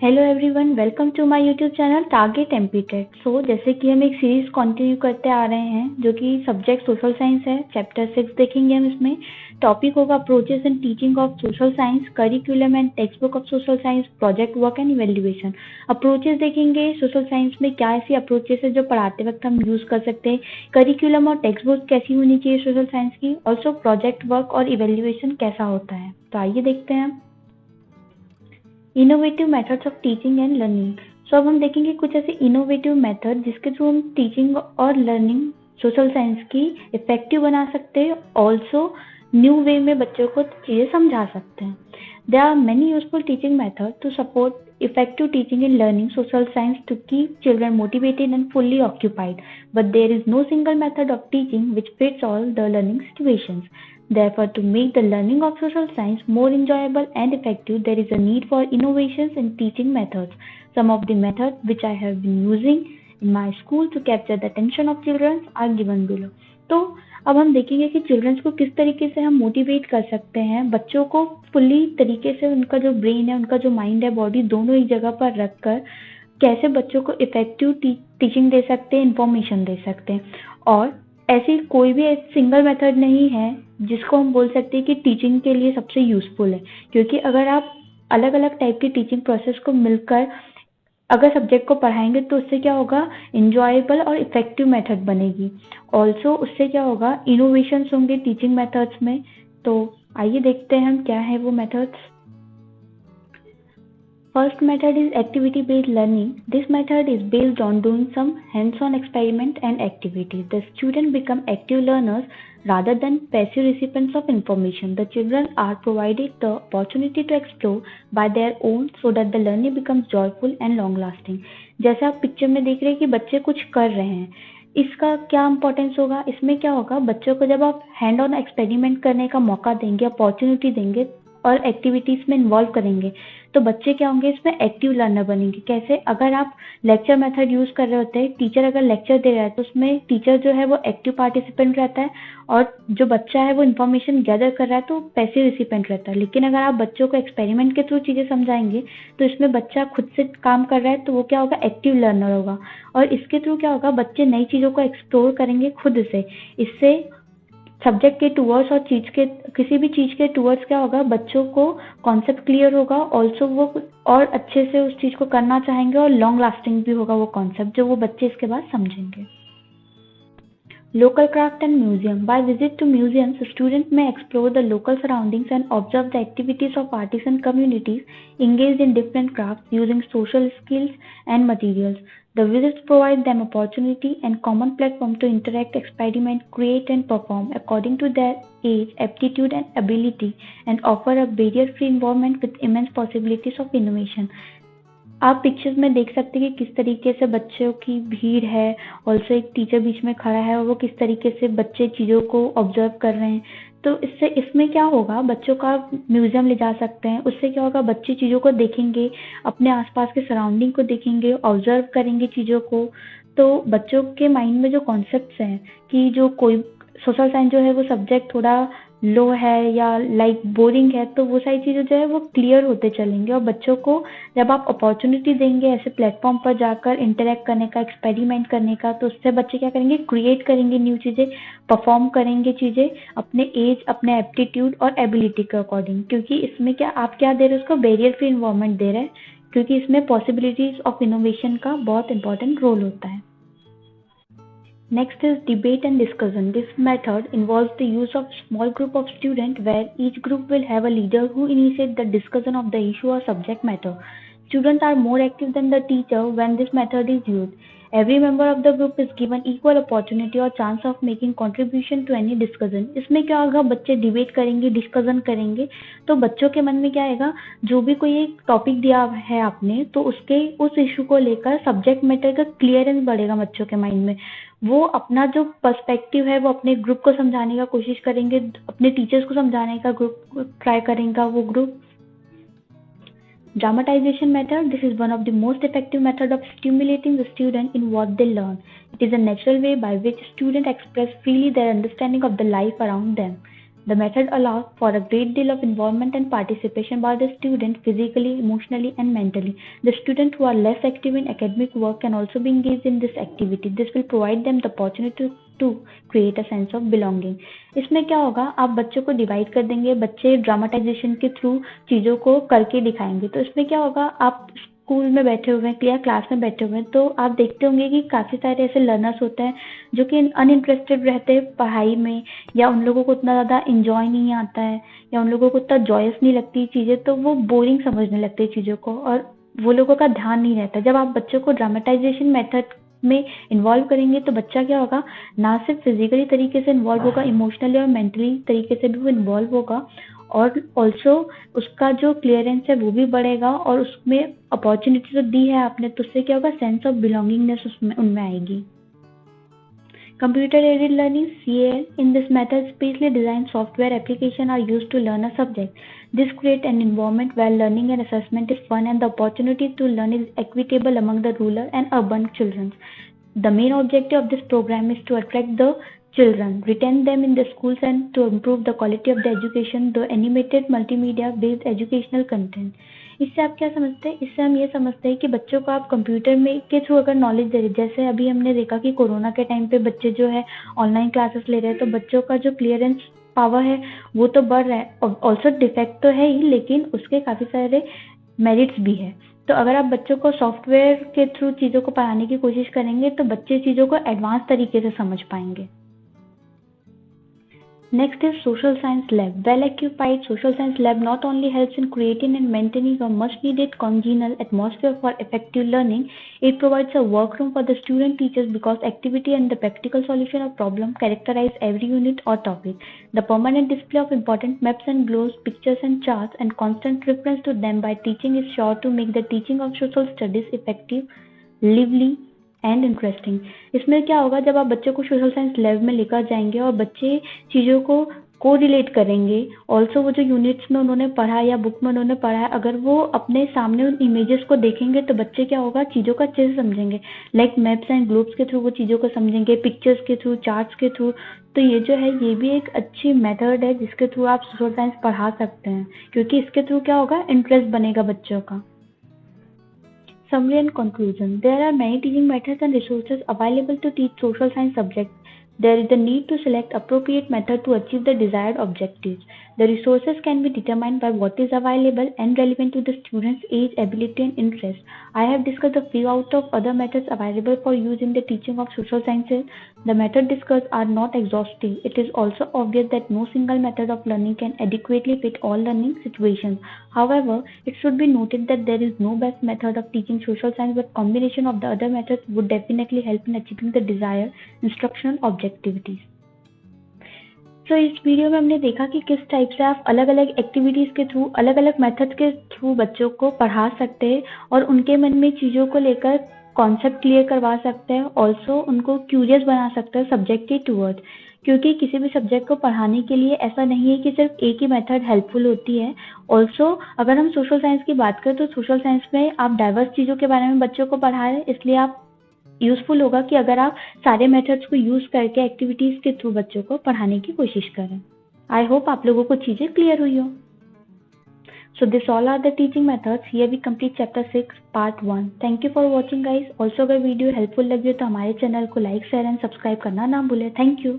Hello everyone, welcome to my YouTube channel target MPTech. जैसे कि हम एक सीरीज कंटिन्यू करते आ रहे हैं जो कि सब्जेक्ट सोशल साइंस है। चैप्टर 6 देखेंगे हम। इसमें टॉपिक होगा approaches and teaching of social science, curriculum and text book of social science, project work and evaluation. Approaches देखेंगे सोशल साइंस में क्या ऐसी अप्रोचेस है जो पढ़ाते वक्त हम यूज कर सकते हैं, करिकुलम और टेक्स्ट बुक कैसी होनी चाहिए सोशल साइंस की, ऑल्सो प्रोजेक्ट वर्क और इवेल्युएशन कैसा होता है। तो आइए देखते हैं हम। Innovative methods of teaching and learning. अब हम देखेंगे कुछ ऐसे इनोवेटिव मेथड जिसके थ्रू हम टीचिंग और लर्निंग सोशल साइंस की इफेक्टिव बना सकते हैं, ऑल्सो न्यू वे में बच्चों को चीजें समझा सकते हैं। There are many useful teaching methods to support effective teaching and learning social science to keep children motivated and fully occupied, but there is no single method of teaching which fits all the learning situations. Therefore, to make the learning of social science more enjoyable and effective, there is a need for innovations in teaching methods. Some of the methods which I have been using in my school to capture the attention of children are given below. तो अब हम देखेंगे कि children's को किस तरीके से हम मोटिवेट कर सकते हैं, बच्चों को फुल्ली तरीके से उनका जो ब्रेन है, उनका जो माइंड है, बॉडी दोनों एक जगह पर रखकर कैसे बच्चों को इफेक्टिव टीचिंग दे सकते हैं, इंफॉर्मेशन दे सकते हैं। और ऐसी कोई भी सिंगल मेथड नहीं है जिसको हम बोल सकते हैं कि टीचिंग के लिए सबसे यूजफुल है, क्योंकि अगर आप अलग अलग टाइप की टीचिंग प्रोसेस को मिलकर अगर सब्जेक्ट को पढ़ाएंगे तो उससे क्या होगा, इंजॉयबल और इफेक्टिव मेथड बनेगी। ऑल्सो उससे क्या होगा, इनोवेशंस होंगे टीचिंग मेथड्स में। तो आइए देखते हैं हम क्या है वो methods. First method is activity-based learning. This method is based on doing some hands-on experiment and activities. The students become active learners rather than passive recipients of information. The children are provided the opportunity to explore by their own so that the learning becomes joyful and long-lasting. जैसे आप picture में देख रहे हैं कि बच्चे कुछ कर रहे हैं, इसका क्या इम्पोर्टेंस होगा, इसमें क्या होगा, बच्चों को जब आप हैंड ऑन एक्सपेरिमेंट करने का मौका देंगे, अपॉर्चुनिटी देंगे और एक्टिविटीज में इन्वॉल्व करेंगे तो बच्चे क्या होंगे, इसमें एक्टिव लर्नर बनेंगे। कैसे, अगर आप लेक्चर मेथड यूज कर रहे होते हैं, टीचर अगर लेक्चर दे रहा है तो उसमें टीचर जो है वो एक्टिव पार्टिसिपेंट रहता है और जो बच्चा है वो इन्फॉर्मेशन गैदर कर रहा है तो पैसिव रिसिपेंट रहता है। लेकिन अगर आप बच्चों को एक्सपेरिमेंट के थ्रू चीजें समझाएंगे तो इसमें बच्चा खुद से काम कर रहा है तो वो क्या होगा, एक्टिव लर्नर होगा। और इसके थ्रू क्या होगा, बच्चे नई चीजों को एक्सप्लोर करेंगे खुद से। इससे सब्जेक्ट के टूवर्ड्स और चीज के किसी भी चीज के टूवर्ड्स क्या होगा, बच्चों को कॉन्सेप्ट क्लियर होगा, ऑल्सो वो और अच्छे से उस चीज को करना चाहेंगे और लॉन्ग लास्टिंग भी होगा वो कॉन्सेप्ट जो वो बच्चे इसके बाद समझेंगे। Local craft and museum. By visit to museums, students may explore the local surroundings and observe the activities of artisan communities engaged in different crafts using social skills and materials. The visits provide them opportunity and common platform to interact, experiment, create and perform according to their age, aptitude and ability and offer a barrier-free environment with immense possibilities of innovation. आप pictures में देख सकते हैं कि किस तरीके से बच्चों की भीड़ है, ऑल्सो एक टीचर बीच में खड़ा है और वो किस तरीके से बच्चे चीज़ों को ऑब्जर्व कर रहे हैं। तो इससे इसमें क्या होगा, बच्चों का म्यूजियम ले जा सकते हैं, उससे क्या होगा, बच्चे चीज़ों को देखेंगे, अपने आसपास के सराउंडिंग को देखेंगे, ऑब्जर्व करेंगे चीज़ों को। तो बच्चों के माइंड में जो कॉन्सेप्ट्स हैं कि जो कोई सोशल साइंस जो है वो सब्जेक्ट थोड़ा लो है या लाइक बोरिंग है, तो वो सारी चीज़ें जो है वो क्लियर होते चलेंगे। और बच्चों को जब आप अपॉर्चुनिटी देंगे ऐसे प्लेटफॉर्म पर जाकर इंटरेक्ट करने का, एक्सपेरिमेंट करने का, तो उससे बच्चे क्या करेंगे, क्रिएट करेंगे न्यू चीज़ें, परफॉर्म करेंगे चीज़ें अपने एज, अपने एप्टीट्यूड और एबिलिटी के अकॉर्डिंग। क्योंकि इसमें क्या आप क्या दे रहे हैं, उसको बैरियर फ्री इन्वायरमेंट दे रहे हैं, क्योंकि इसमें पॉसिबिलिटीज ऑफ इनोवेशन का बहुत इंपॉर्टेंट रोल होता है। Next is debate and discussion. This method involves the use of small group of students where each group will have a leader who initiates the discussion of the issue or subject matter. Students are more active than the teacher when this method is used. Every member of the group is given equal opportunity or chance of making contribution to any discussion. इसमें क्या होगा, बच्चे debate करेंगे, discussion करेंगे, तो बच्चों के मन में क्या आएगा, जो भी कोई एक टॉपिक दिया है आपने तो उसके उस इशू को लेकर सब्जेक्ट मैटर का क्लियरेंस बढ़ेगा बच्चों के माइंड में। वो अपना जो पर्सपेक्टिव है वो अपने ग्रुप को समझाने का कोशिश करेंगे, अपने टीचर्स को समझाने का ग्रुप ट्राई करेगा वो group. Dramatization method. This is one of the most effective method of stimulating the student in what they learn. It is a natural way by which students express freely their understanding of the life around them. The method allows for a great deal of involvement and participation by the student physically, emotionally, and mentally. The students who are less active in academic work can also be engaged in this activity. This will provide them the opportunity to create a sense of belonging. इसमें क्या होगा, आप बच्चों को divide कर देंगे, बच्चे dramatisation के थ्रू चीज़ों को करके दिखाएंगे। तो इसमें क्या होगा, आप स्कूल में बैठे हुए हैं या क्लास में बैठे हुए हैं, तो आप देखते होंगे कि काफ़ी सारे ऐसे लर्नर्स होते हैं जो कि अनइंटरेस्टेड रहते हैं पढ़ाई में, या उन लोगों को उतना ज़्यादा इंजॉय नहीं आता है, या उन लोगों को उतना जॉयस नहीं लगती चीज़ें, तो वो बोरिंग समझने लगते हैं चीज़ों को और वो लोगों का ध्यान नहीं रहता। जब आप बच्चों को ड्रामेटाइजेशन मेथड में इन्वॉल्व करेंगे तो बच्चा क्या होगा, ना सिर्फ फिजिकली तरीके से इन्वॉल्व होगा, इमोशनली और मेंटली तरीके से भी वो इन्वॉल्व होगा, और ऑल्सो उसका जो क्लियरेंस है वो भी बढ़ेगा, और उसमें अपॉर्चुनिटी तो दी है आपने, तो उससे क्या होगा, सेंस ऑफ बिलोंगिंगनेस उसमें उनमें आएगी। Computer-aided learning (CAL). In this method, specially designed software applications are used to learn a subject. This creates an environment where learning and assessment is fun and the opportunity to learn is equitable among the rural and urban children. The main objective of this program is to attract the children, retain them in the schools, and to improve the quality of the education through animated multimedia-based educational content. इससे आप क्या समझते हैं? इससे हम ये समझते हैं कि बच्चों को आप कंप्यूटर में के थ्रू अगर नॉलेज दे रहे, जैसे अभी हमने देखा कि कोरोना के टाइम पे बच्चे जो है ऑनलाइन क्लासेस ले रहे हैं, तो बच्चों का जो क्लियरेंस पावर है वो तो बढ़ रहा है, ऑल्सो डिफेक्ट तो है ही, लेकिन उसके काफ़ी सारे मेरिट्स भी है। तो अगर आप बच्चों को सॉफ्टवेयर के थ्रू चीज़ों को पढ़ाने की कोशिश करेंगे तो बच्चे चीज़ों को एडवांस तरीके से समझ पाएंगे। Next is Social Science Lab. Well-occupied Social Science Lab not only helps in creating and maintaining a much-needed congenial atmosphere for effective learning, it provides a workroom for the student teachers because activity and the practical solution of problem characterize every unit or topic. The permanent display of important maps and globes, pictures and charts, and constant reference to them by teaching is sure to make the teaching of social studies effective, lively, and interesting. इसमें क्या होगा, जब आप बच्चों को social science lab में लेकर जाएंगे और बच्चे चीज़ों को रिलेट करेंगे, ऑल्सो वो जो यूनिट्स में उन्होंने पढ़ा या बुक में उन्होंने पढ़ा है, अगर वो अपने सामने उन इमेजेस को देखेंगे तो बच्चे क्या होगा, चीज़ों का अच्छे से समझेंगे, लाइक मैप्स एंड ग्लोब्स के थ्रू वो चीज़ों को समझेंगे, पिक्चर्स के थ्रू, चार्ट्स के थ्रू। तो ये जो है ये भी एक अच्छी मेथड है जिसके थ्रू आप सोशल साइंस पढ़ा सकते हैं, क्योंकि इसके थ्रू क्या होगा, इंटरेस्ट बनेगा बच्चों का। Summary and conclusion. There are many teaching methods and resources available to teach social science subjects. There is the need to select appropriate method to achieve the desired objectives. The resources can be determined by what is available and relevant to the student's age, ability, and interest. I have discussed a few out of other methods available for use in the teaching of social sciences. The methods discussed are not exhaustive. It is also obvious that no single method of learning can adequately fit all learning situations. However, it should be noted that there is no best method of teaching social science, but combination of the other methods would definitely help in achieving the desired instructional objectivities. तो इस video में हमने देखा कि किस type से आप अलग अलग एक्टिविटीज़ के थ्रू, अलग अलग मेथड के थ्रू बच्चों को पढ़ा सकते हैं और उनके मन में चीज़ों को लेकर कॉन्सेप्ट क्लियर करवा सकते हैं, ऑल्सो उनको क्यूरियस बना सकते हैं सब्जेक्ट के टूवर्ड्स, क्योंकि किसी भी सब्जेक्ट को पढ़ाने के लिए ऐसा नहीं है कि सिर्फ एक ही मेथड हेल्पफुल होती है। ऑल्सो अगर हम सोशल साइंस की बात करें तो सोशल साइंस में आप डाइवर्स चीज़ों के बारे में बच्चों को पढ़ा रहे हैं, इसलिए आप यूजफुल होगा कि अगर आप सारे मेथड्स को यूज करके एक्टिविटीज के थ्रू बच्चों को पढ़ाने की कोशिश करें। आई होप आप लोगों को चीजें क्लियर हुई हो। So this all are the teaching methods. Here we complete chapter 6 part 1. Thank you for watching guys. Also अगर वीडियो हेल्पफुल लगे तो हमारे चैनल को लाइक, शेयर एंड सब्सक्राइब करना ना भूलें। Thank you.